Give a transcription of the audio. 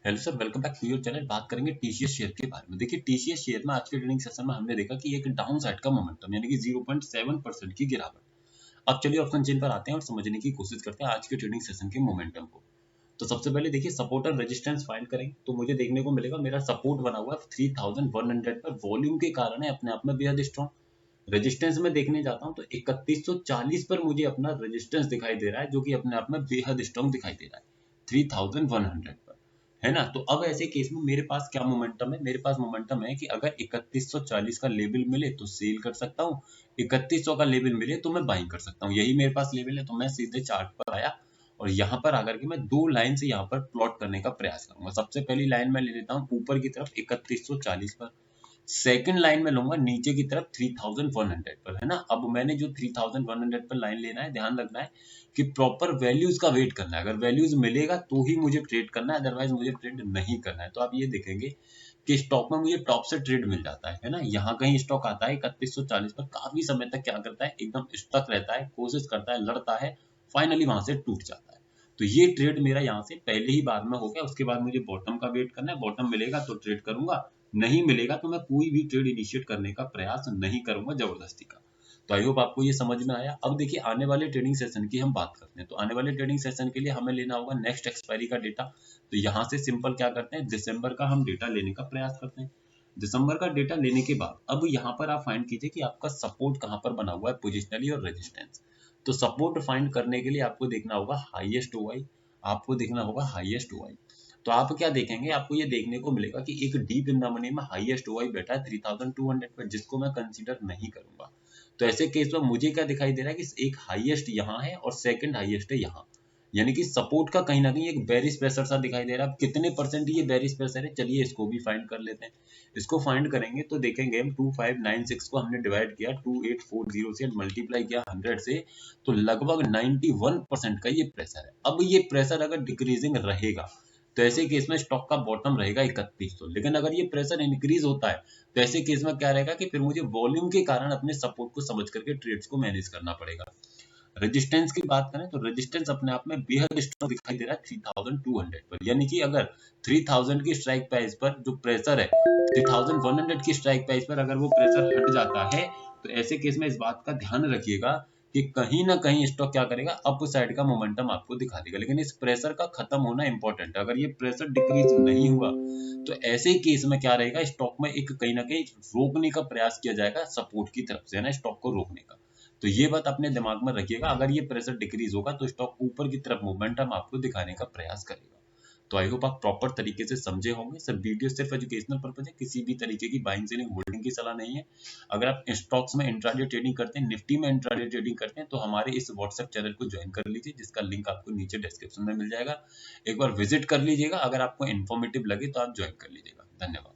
Hello sir, welcome back to your channel. बात करेंगे TCS share के बारे में। देखिए टीसीएस शेयर में आज के ट्रेडिंग सेशन में हमने देखा कि एक डाउन साइड का मोमेंटम यानी कि 0.7% की गिरावट। अब चलिए ऑप्शन चेन पर आते हैं और समझने की कोशिश करते हैं आज के ट्रेडिंग सेशन के मोमेंटम को। तो सबसे पहले देखिए सपोर्ट और रेजिस्टेंस फाइंड करेंगे तो मुझे देखने को मिलेगा मेरा सपोर्ट बना हुआ है 3100 पर, वॉल्यूम के कारण है अपने आप में बेहद स्ट्रॉन्ग। रेजिस्टेंस में देखने जाता हूं तो 3140 पर मुझे अपना रेजिस्टेंस दिखाई दे रहा है, जो कि अपने आप में बेहद स्ट्रॉन्ग दिखाई दे रहा है 3100 पर, है ना। तो अब ऐसे केस में मेरे पास क्या मोमेंटम है, मेरे पास मोमेंटम है कि अगर 3140 का लेवल मिले तो सेल कर सकता हूँ, 3100 का लेवल मिले तो मैं बाइंग कर सकता हूँ। यही मेरे पास लेवल है। तो मैं सीधे चार्ट पर आया और यहाँ पर आकर के मैं दो लाइन से यहाँ पर प्लॉट करने का प्रयास करूंगा। सबसे पहली लाइन मैं ले लेता हूँ ऊपर की तरफ 3140 पर, सेकंड लाइन में लूंगा नीचे की तरफ 3100 पर, है ना। अब मैंने जो 3100 पर लाइन लेना है, ध्यान रखना है कि प्रॉपर वैल्यूज का वेट करना है। अगर वैल्यूज मिलेगा तो ही मुझे ट्रेड करना है, अदरवाइज मुझे ट्रेड नहीं करना है। तो आप ये देखेंगे कि स्टॉक में मुझे टॉप से ट्रेड मिल जाता है ना। यहाँ कहीं स्टॉक आता है 3140 पर, काफी समय तक क्या करता है, एकदम स्टक रहता है, कोशिश करता है, लड़ता है, फाइनली वहां से टूट जाता है। तो ये ट्रेड मेरा यहाँ से पहले ही बार में हो गया। उसके बाद मुझे बॉटम का वेट करना है, बॉटम मिलेगा तो ट्रेड करूंगा, नहीं मिलेगा तो मैं कोई भी ट्रेड इनिशिएट करने का प्रयास नहीं करूंगा जबरदस्ती का। तो आई होप आपको ये समझ में आया। अब देखिए आने वाले ट्रेडिंग सेशन की हम बात करते हैं। तो आने वाले ट्रेडिंग सेशन के लिए हमें लेना होगा नेक्स्ट एक्सपायरी का डेटा। तो यहाँ से सिंपल क्या करते हैं, दिसंबर का हम डेटा लेने का प्रयास करते हैं। दिसंबर का डेटा लेने के बाद अब यहाँ पर आप फाइंड कीजिए कि आपका सपोर्ट कहाँ पर बना हुआ है, पोजिशनली और रेजिस्टेंस। तो सपोर्ट फाइंड करने के लिए आपको देखना होगा हाईएस्ट ओआई, आपको देखना होगा हाईएस्ट ओआई। तो आप क्या देखेंगे, आपको ये देखने को मिलेगा कि एक डीप इन द मनी में हाईएस्ट ओआई बैठा है 3200 पर, जिसको मैं कंसीडर नहीं करूंगा। तो ऐसे केस में मुझे क्या दिखाई दे रहा है कि एक हाईएस्ट यहाँ है और सेकंड हाईएस्ट है यहाँ, यानी कि सपोर्ट का कहीं ना कहीं एक बेरिश प्रेशर सा दिखाई दे रहा है। अब कितने परसेंट ये बेरिश प्रेशर है, चलिए इसको भी फाइंड कर लेते हैं। इसको फाइंड करेंगे तो देखेंगे हम 2596 को हमने डिवाइड किया 2840 से, मल्टीप्लाई किया 100 से, तो लगभग 91% का ये प्रेशर है। अब ये प्रेशर अगर डिक्रीजिंग रहेगा तो ऐसे केस में स्टॉक का बॉटम रहेगा 3100। लेकिन अगर ये प्रेशर इंक्रीज होता है तो ऐसे केस में क्या रहेगा कि फिर मुझे वॉल्यूम के कारण अपने सपोर्ट को समझ करके ट्रेड्स को मैनेज करना पड़ेगा। रेजिस्टेंस की बात करें तो रेजिस्टेंस अपने आप में बेहद स्ट्रॉन्ग दिखाई दे रहा है 3200 पर, यानी कि अगर 3000 की स्ट्राइक प्राइस पर जो प्रेशर है, 3100 की स्ट्राइक प्राइस पर अगर वो प्रेशर हट जाता है तो ऐसे केस में इस बात का ध्यान रखिएगा कि कहीं ना कहीं स्टॉक क्या करेगा, अप साइड का मोमेंटम आपको दिखा देगा। लेकिन इस प्रेशर का खत्म होना इंपॉर्टेंट है। अगर ये प्रेशर डिक्रीज नहीं हुआ तो ऐसे केस में क्या रहेगा, स्टॉक में एक कहीं ना कहीं रोकने का प्रयास किया जाएगा सपोर्ट की तरफ से, है ना, स्टॉक को रोकने का। तो ये बात अपने दिमाग में रखिएगा, अगर ये प्रेशर डिक्रीज होगा तो स्टॉक ऊपर की तरफ मोमेंटम आपको दिखाने का प्रयास करेगा। तो आई होप आप प्रॉपर तरीके से समझे होंगे। सर वीडियो सिर्फ एजुकेशनल पर्पज है, किसी भी तरीके की बाइंग सेलिंग होल्डिंग की सलाह नहीं है। अगर आप स्टॉक्स में इंट्राडे ट्रेडिंग करते हैं, निफ्टी में इंट्राडे ट्रेडिंग करते हैं, तो हमारे इस व्हाट्सएप चैनल को ज्वाइन कर लीजिए, जिसका लिंक आपको नीचे डिस्क्रिप्शन में मिल जाएगा। एक बार विजिट कर लीजिएगा, अगर आपको इन्फॉर्मेटिव लगे तो आप ज्वाइन कर लीजिएगा। धन्यवाद।